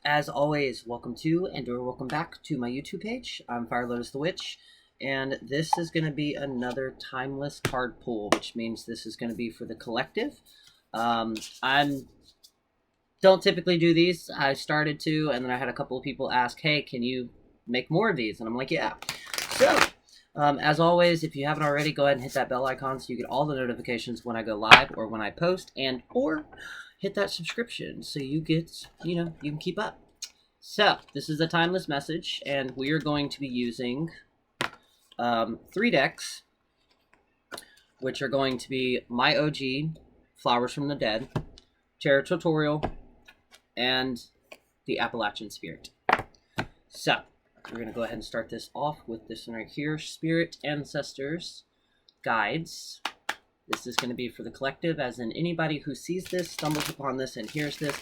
As always, welcome to or welcome back to my YouTube page. I'm Fire Lotus the Witch, and this is going to be another timeless card pull, which means this is going to be for the collective. I don't typically do these. I started to, and then I had a couple of people ask, "Hey, can you make more of these?" And I'm like, "Yeah." So, as always, if you haven't already, go ahead and hit that bell icon so you get all the notifications when I go live or when I post, and or hit that subscription so you get, you can keep up. So, this is a timeless message, and we are going to be using 3 decks, which are going to be my OG, Flowers from the Dead, Terra Tutorial, and the Appalachian Spirit. So, we're going to go ahead and start this off with this one right here, Spirit Ancestors Guides. This is going to be for the collective, as in anybody who sees this, stumbles upon this, and hears this,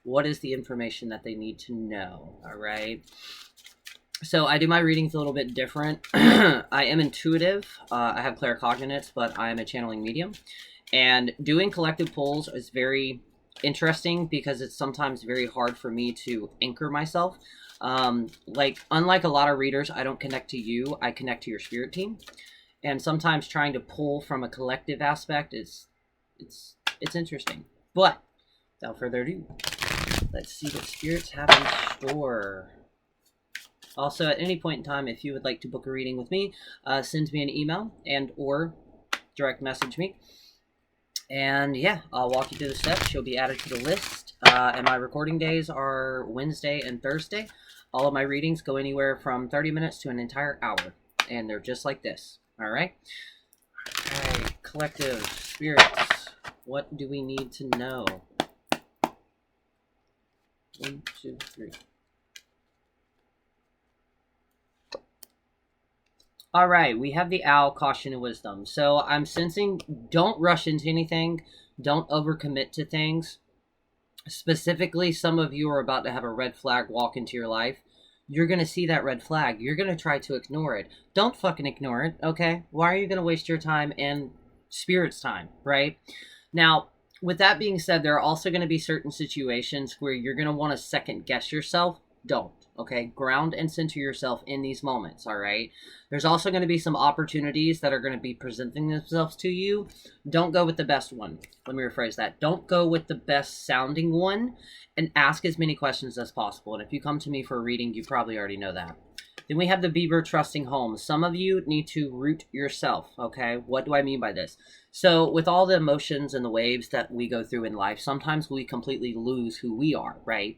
what is the information that they need to know, all right? So I do my readings a little bit different. I am intuitive. I have claircognizance, but I am a channeling medium. And doing collective pulls is very interesting because it's sometimes very hard for me to anchor myself. Unlike a lot of readers, I don't connect to you. I connect to your spirit team. And sometimes trying to pull from a collective aspect is it's interesting. But without further ado, let's see what spirits have in store. Also, at any point in time, if you would like to book a reading with me, send me an email and or direct message me. And yeah, I'll walk you through the steps. You'll be added to the list. And my recording days are Wednesday and Thursday. All of my readings go anywhere from 30 minutes to an entire hour. And they're just like this. All right. Collective spirits. What do we need to know? 1, 2, 3. All right, we have the owl, caution, and wisdom. So I'm sensing, don't rush into anything. Don't overcommit to things. Specifically, some of you are about to have a red flag walk into your life. You're going to see that red flag. You're going to try to ignore it. Don't fucking ignore it, okay? Why are you going to waste your time and spirit's time, right? Now, with that being said, there are also going to be certain situations where you're going to want to second guess yourself. Don't, okay? Ground and center yourself in these moments, all right? There's also going to be some opportunities that are going to be presenting themselves to you. Don't go with the best one. Let me rephrase that. Don't go with the best sounding one, and ask as many questions as possible. And if you come to me for a reading, you probably already know that. Then we have the beaver trusting home. Some of you need to root yourself, okay? What do I mean by this? So with all the emotions and the waves that we go through in life, sometimes we completely lose who we are, right?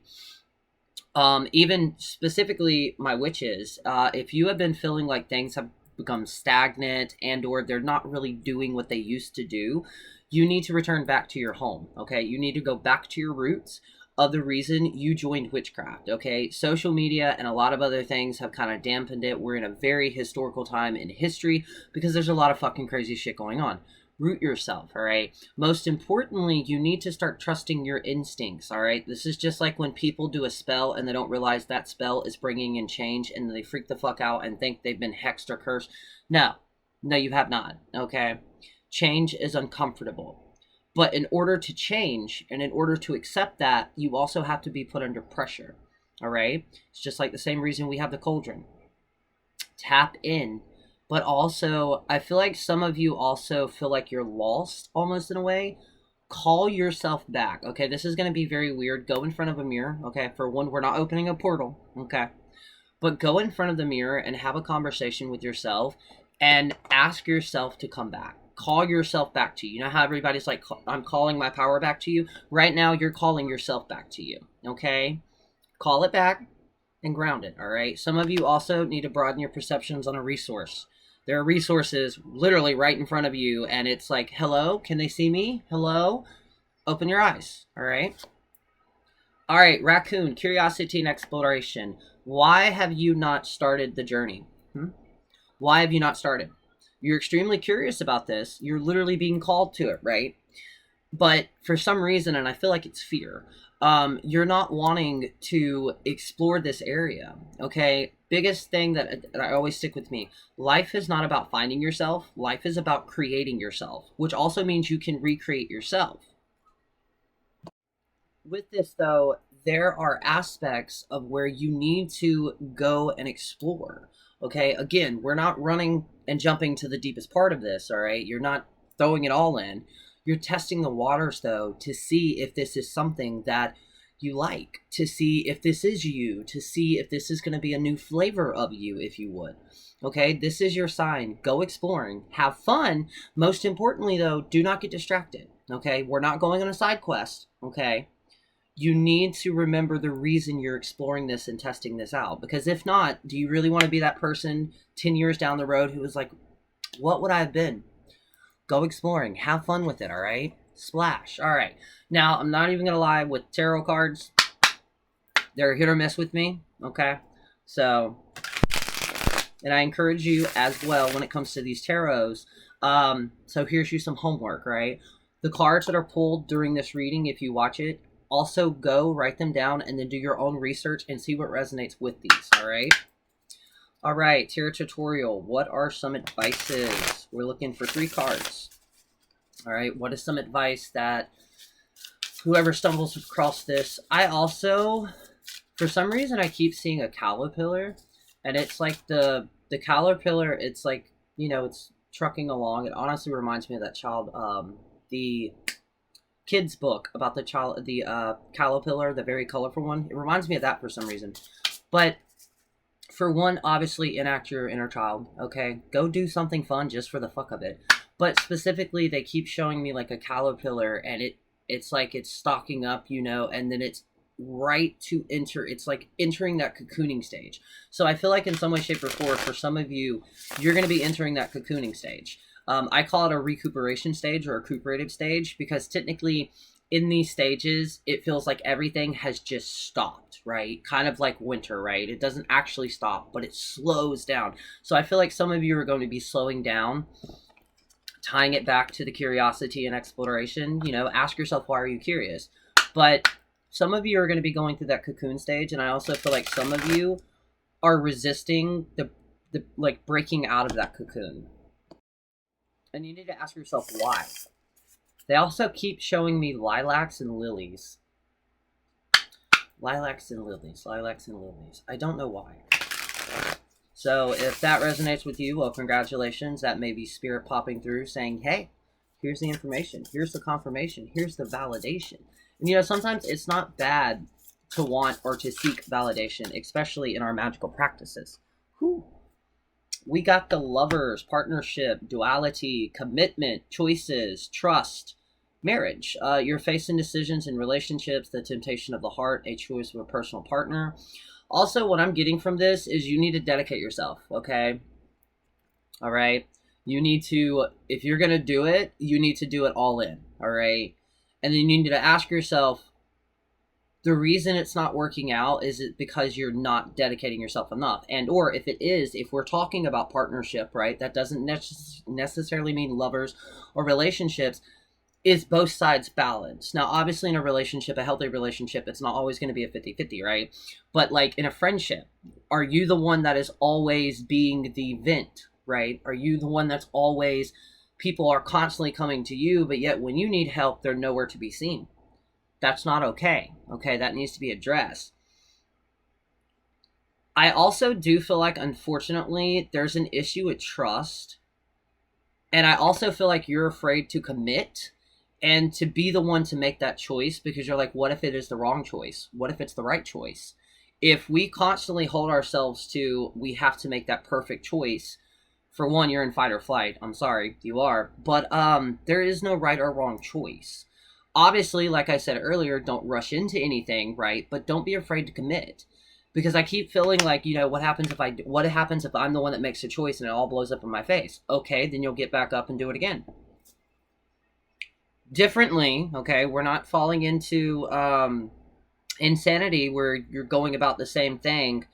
Even specifically my witches, if you have been feeling like things have become stagnant and or they're not really doing what they used to do, you need to return back to your home, okay? You need to go back to your roots of the reason you joined witchcraft, okay? Social media and a lot of other things have kind of dampened it. We're in a very historical time in history because there's a lot of fucking crazy shit going on. Root yourself, all right? Most importantly, you need to start trusting your instincts, all right? This is just like when people do a spell and they don't realize that spell is bringing in change and they freak the fuck out and think they've been hexed or cursed. No, you have not, okay? Change is uncomfortable. But in order to change and in order to accept that, you also have to be put under pressure, all right? It's just like the same reason we have the cauldron. Tap in. But also, I feel like some of you also feel like you're lost almost in a way. Call yourself back, okay? This is going to be very weird. Go in front of a mirror, okay? For one, we're not opening a portal, okay? But go in front of the mirror and have a conversation with yourself and ask yourself to come back. Call yourself back to you. You know how everybody's like, I'm calling my power back to you? Right now, you're calling yourself back to you, okay? Call it back and ground it, all right? Some of you also need to broaden your perceptions on a resource. There are resources literally right in front of you, and it's like, hello, can they see me? Hello? Open your eyes, all right? All right, raccoon, curiosity and exploration. Why have you not started the journey? Why have you not started? You're extremely curious about this. You're literally being called to it, right? But for some reason, and I feel like it's fear, you're not wanting to explore this area, okay? Biggest thing that I always stick with me, life is not about finding yourself. Life is about creating yourself, which also means you can recreate yourself. With this, though, there are aspects of where you need to go and explore. Okay, again, we're not running and jumping to the deepest part of this, all right? You're not throwing it all in. You're testing the waters, though, to see if this is something that you like, to see if this is you, to see if this is going to be a new flavor of you, if you would. Okay, this is your sign. Go exploring. Have fun. Most importantly, though, do not get distracted. Okay, we're not going on a side quest. Okay, you need to remember the reason you're exploring this and testing this out. Because if not, do you really want to be that person 10 years down the road who was like, what would I have been? Go exploring. Have fun with it, all right? Splash. All right. Now, I'm not even going to lie, with tarot cards, they're hit or miss with me, okay? So, and I encourage you as well when it comes to these tarots. So here's you some homework, right? The cards that are pulled during this reading, if you watch it, also go write them down and then do your own research and see what resonates with these, all right? All right, tarot tutorial. What are some advices? We're looking for 3 cards. All right, what is some advice that whoever stumbles across this? I also, for some reason, I keep seeing a caterpillar, and it's like the caterpillar, it's like, you know, it's trucking along. It honestly reminds me of that child, the kids book about the child, the caterpillar, the very colorful one. It reminds me of that for some reason. But for one, obviously enact your inner child, okay? Go do something fun just for the fuck of it. But specifically, they keep showing me like a caterpillar, and it's like it's stocking up, you know, and then it's right to enter. It's like entering that cocooning stage. So I feel like in some way, shape, or form, for some of you, you're going to be entering that cocooning stage. I call it a recuperation stage or a recuperative stage because technically in these stages, it feels like everything has just stopped, right? Kind of like winter, right? It doesn't actually stop, but it slows down. So I feel like some of you are going to be slowing down, tying it back to the curiosity and exploration. You know, ask yourself, why are you curious? But some of you are going to be going through that cocoon stage, and I also feel like some of you are resisting the like breaking out of that cocoon. And you need to ask yourself why. They also keep showing me lilacs and lilies. Lilacs and lilies, lilacs and lilies. I don't know why. So if that resonates with you, well, congratulations. That may be spirit popping through saying, hey, here's the information. Here's the confirmation. Here's the validation. And, you know, sometimes it's not bad to want or to seek validation, especially in our magical practices. Whew. We got the lovers, partnership, duality, commitment, choices, trust, marriage. You're facing decisions in relationships, the temptation of the heart, a choice of a personal partner. Also, what I'm getting from this is you need to dedicate yourself, okay? All right? You need to, if you're going to do it, you need to do it all in, all right? And then you need to ask yourself, the reason it's not working out, is it because you're not dedicating yourself enough? And or if it is, if we're talking about partnership, right, that doesn't necessarily mean lovers or relationships, is both sides balanced? Now, obviously in a relationship, a healthy relationship, it's not always going to be a 50-50, right? But like in a friendship, are you the one that is always being the vent, right? Are you the one that's always, people are constantly coming to you, but yet when you need help, they're nowhere to be seen? That's not okay. Okay, that needs to be addressed. I also do feel like, unfortunately, there's an issue with trust. And I also feel like you're afraid to commit and to be the one to make that choice because you're like, what if it is the wrong choice? What if it's the right choice? If we constantly hold ourselves to, we have to make that perfect choice, for one, you're in fight or flight. I'm sorry, you are. But there is no right or wrong choice. Obviously, like I said earlier, don't rush into anything, right? But don't be afraid to commit. Because I keep feeling like, you know, what happens if I'm the one that makes a choice and it all blows up in my face? Okay, then you'll get back up and do it again. Differently, okay, we're not falling into insanity where you're going about the same thing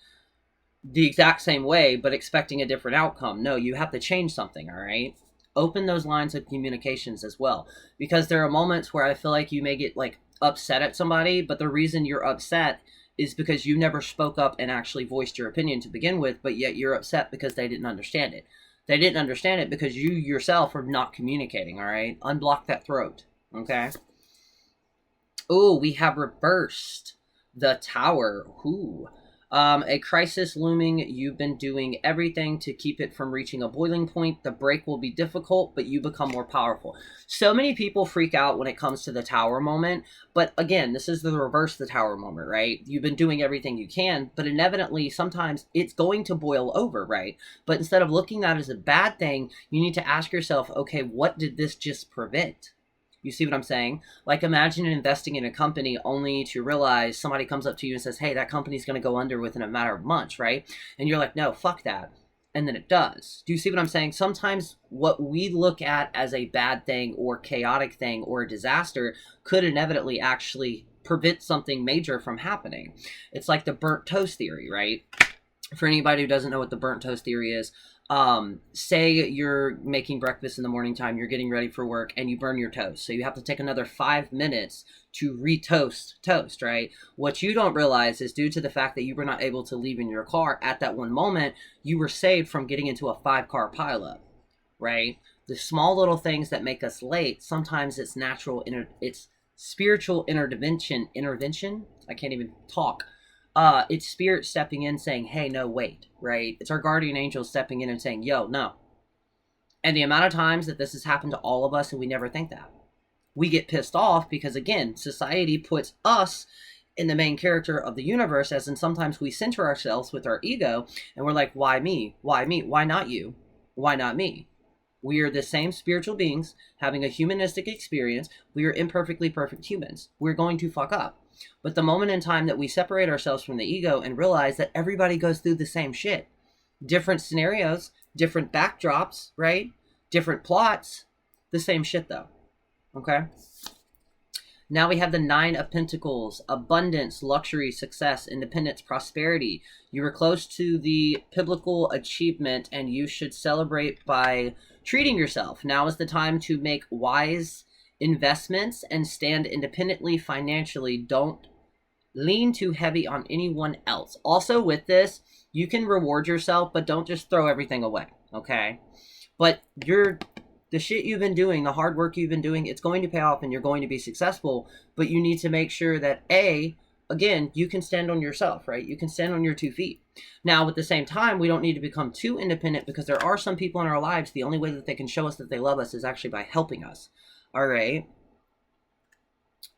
the exact same way, but expecting a different outcome. No, you have to change something, all right? Open those lines of communications as well, because there are moments where I feel like you may get like upset at somebody, but the reason you're upset is because you never spoke up and actually voiced your opinion to begin with, but yet you're upset because they didn't understand it. They didn't understand it because you yourself are not communicating, all right? Unblock that throat, okay? Oh, we have reversed The Tower. Ooh. A crisis looming. You've been doing everything to keep it from reaching a boiling point. The break will be difficult, but you become more powerful. So many people freak out when it comes to the Tower moment. But again, this is the reverse of the Tower moment, right? You've been doing everything you can, but inevitably, sometimes it's going to boil over, right? But instead of looking at it as a bad thing, you need to ask yourself, okay, what did this just prevent? You see what I'm saying? Like, imagine investing in a company only to realize somebody comes up to you and says, hey, that company's going to go under within a matter of months, right? And you're like, no, fuck that. And then it does. Do you see what I'm saying? Sometimes what we look at as a bad thing or chaotic thing or a disaster could inevitably actually prevent something major from happening. It's like the burnt toast theory, right? For anybody who doesn't know what the burnt toast theory is, say you're making breakfast in the morning time, you're getting ready for work, and you burn your toast. So you have to take another 5 minutes to re-toast toast, right? What you don't realize is due to the fact that you were not able to leave in your car at that one moment, you were saved from getting into a 5-car pileup, right? The small little things that make us late, sometimes it's natural, it's spiritual intervention. I can't even talk. It's spirit stepping in saying, hey, no, wait, right? It's our guardian angel stepping in and saying, yo, no. And the amount of times that this has happened to all of us and we never think that. We get pissed off because, again, society puts us in the main character of the universe, as in sometimes we center ourselves with our ego and we're like, why me? Why me? Why not you? Why not me? We are the same spiritual beings having a humanistic experience. We are imperfectly perfect humans. We're going to fuck up. But the moment in time that we separate ourselves from the ego and realize that everybody goes through the same shit, different scenarios, different backdrops, right? Different plots, the same shit though. Okay? Now we have the 9 of Pentacles, abundance, luxury, success, independence, prosperity. You were close to the biblical achievement and you should celebrate by treating yourself. Now is the time to make wise investments and stand independently financially. Don't lean too heavy on anyone else. Also with this, you can reward yourself, but don't just throw everything away, okay? But the shit you've been doing, the hard work you've been doing, it's going to pay off and you're going to be successful, but you need to make sure that again, you can stand on yourself, right? You can stand on your 2 feet. Now, at the same time, we don't need to become too independent because there are some people in our lives, the only way that they can show us that they love us is actually by helping us. All right.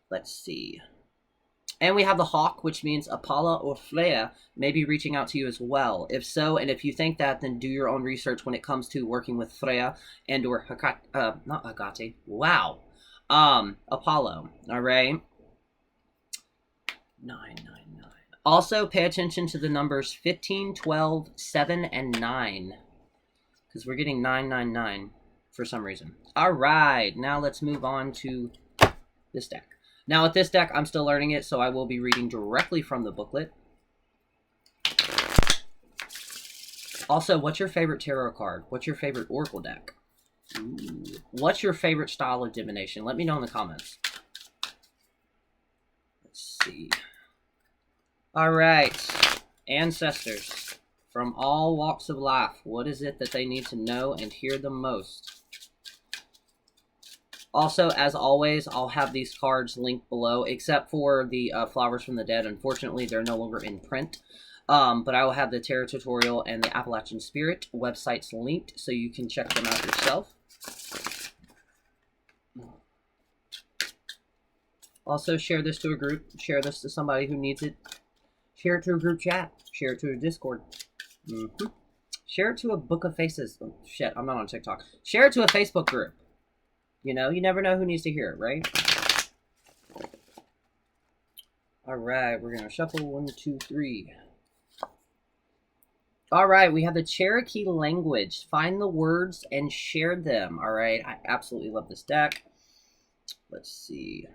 Let's see. And we have the hawk, which means Apollo or Freya may be reaching out to you as well. If so, and if you think that, then do your own research when it comes to working with Freya and or not Hecate. Wow. Apollo. All right. 999. Also, pay attention to the numbers 15, 12, 7, and 9. Because we're getting 999 for some reason. All right. Now let's move on to this deck. Now with this deck, I'm still learning it, so I will be reading directly from the booklet. Also, what's your favorite tarot card? What's your favorite oracle deck? Ooh. What's your favorite style of divination? Let me know in the comments. Let's see. All right. Ancestors from all walks of life. What is it that they need to know and hear the most? Also, as always, I'll have these cards linked below, except for the Flowers from the Dead. Unfortunately, they're no longer in print. But I will have the Tarot Tutorial and the Appalachian Spirit websites linked, so you can check them out yourself. Also, share this to a group. Share this to somebody who needs it. Share it to a group chat. Share it to a Discord. Share it to a book of faces. Oh, shit, I'm not on TikTok. Share it to a Facebook group. You know, you never know who needs to hear it, right? All right, we're going to shuffle 1, 2, 3. All right, we have the Cherokee language. Find the words and share them. All right, I absolutely love this deck. Let's see.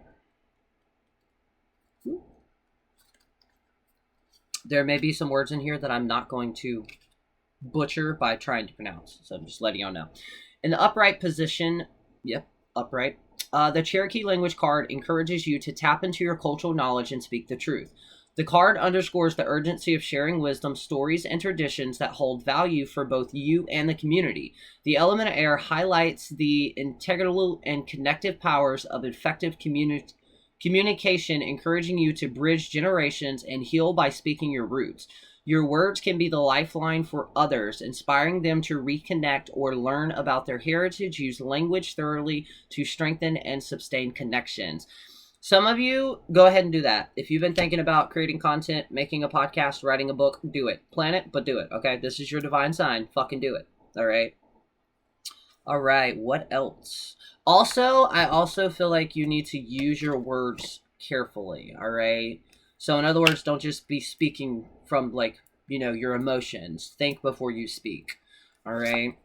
There may be some words in here that I'm not going to butcher by trying to pronounce, so I'm just letting y'all know. In the upright position, yep, upright. The Cherokee language card encourages you to tap into your cultural knowledge and speak the truth. The card underscores the urgency of sharing wisdom, stories, and traditions that hold value for both you and the community. The element of air highlights the integral and connective powers of effective Communication, encouraging you to bridge generations and heal by speaking your roots. Your words can be the lifeline for others, inspiring them to reconnect or learn about their heritage. Use language thoroughly to strengthen and sustain connections. Some of you, go ahead and do that. If you've been thinking about creating content, making a podcast, writing a book, do it. Plan it, but do it, okay? This is your divine sign. Fucking do it, all right? All right, what else? Also, I also feel like you need to use your words carefully, all right? So in other words, don't just be speaking from, like, you know, your emotions. Think before you speak. All right.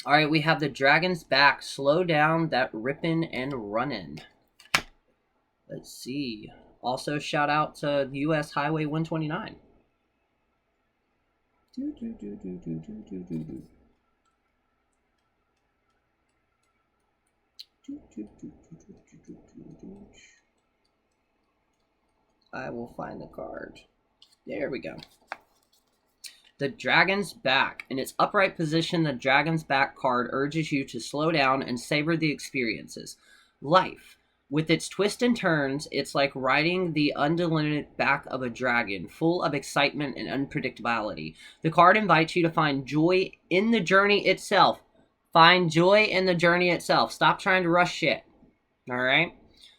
All right, we have the dragon's back. Slow down that ripping and running. Let's see. Also, shout out to U.S. Highway 129. I will find the card. There we go. The Dragon's Back. In its upright position, the Dragon's Back card urges you to slow down and savor the experiences. Life. With its twists and turns, it's like riding the undelimited back of a dragon, full of excitement and unpredictability. The card invites you to find joy in the journey itself. Find joy in the journey itself. Stop trying to rush shit. All right?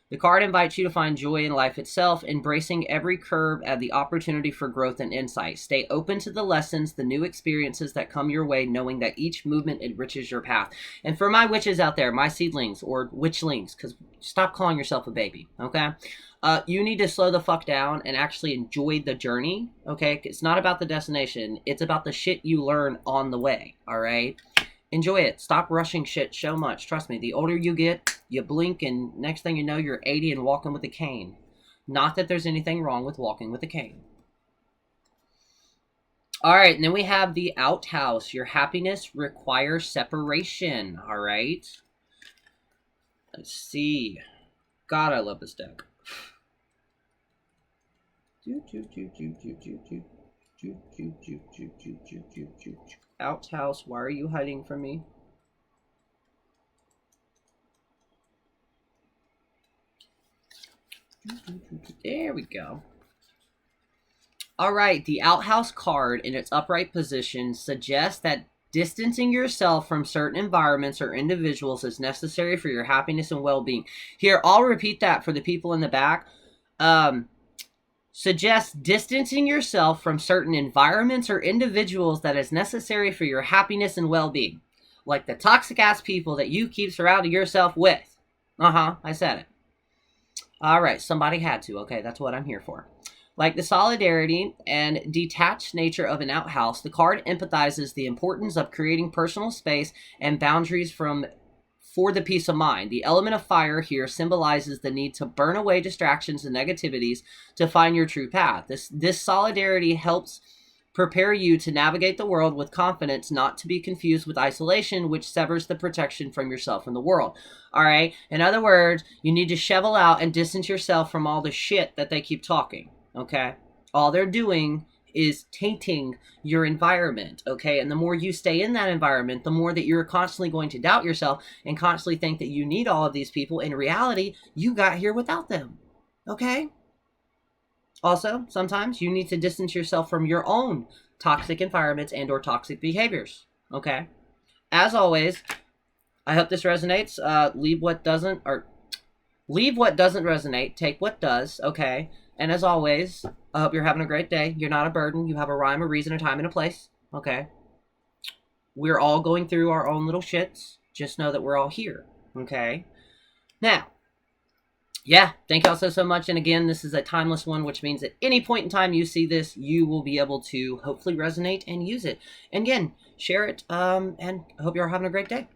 The card invites you to find joy in life itself, embracing every curve as the opportunity for growth and insight. Stay open to the lessons, the new experiences that come your way, knowing that each movement enriches your path. And for my witches out there, my seedlings or witchlings, because stop calling yourself a baby, okay? You need to slow the fuck down and actually enjoy the journey, okay? It's not about the destination. It's about the shit you learn on the way, all right? Enjoy it. Stop rushing shit so much. Trust me, the older you get, you blink and next thing you know, you're 80 and walking with a cane. Not that there's anything wrong with walking with a cane. All right, and then we have the outhouse. Your happiness requires separation, all right? Let's see. God, I love this deck. Outhouse, why are you hiding from me? There we go. All right, the outhouse card in its upright position suggests that distancing yourself from certain environments or individuals is necessary for your happiness and well-being. Here, I'll repeat that for the people in the back. Suggests distancing yourself from certain environments or individuals that is necessary for your happiness and well-being. Like the toxic-ass people that you keep surrounding yourself with. I said it. All right, somebody had to. Okay, that's what I'm here for. Like the solidarity and detached nature of an outhouse, the card empathizes the importance of creating personal space and boundaries for the peace of mind. The element of fire here symbolizes the need to burn away distractions and negativities to find your true path. This solidarity helps prepare you to navigate the world with confidence, not to be confused with isolation, which severs the protection from yourself and the world. All right? In other words, you need to shovel out and distance yourself from all the shit that they keep talking, okay? All they're doing is tainting your environment, okay? And the more you stay in that environment, the more that you're constantly going to doubt yourself and constantly think that you need all of these people. In reality, you got here without them, okay? Also, sometimes you need to distance yourself from your own toxic environments and or toxic behaviors, okay? As always, I hope this resonates. Leave what doesn't resonate, take what does, okay? And as always, I hope you're having a great day. You're not a burden. You have a rhyme, a reason, a time, and a place. Okay? We're all going through our own little shits. Just know that we're all here. Okay? Now, yeah, thank y'all so much. And again, this is a timeless one, which means at any point in time you see this, you will be able to hopefully resonate and use it. And again, share it, and I hope you're having a great day.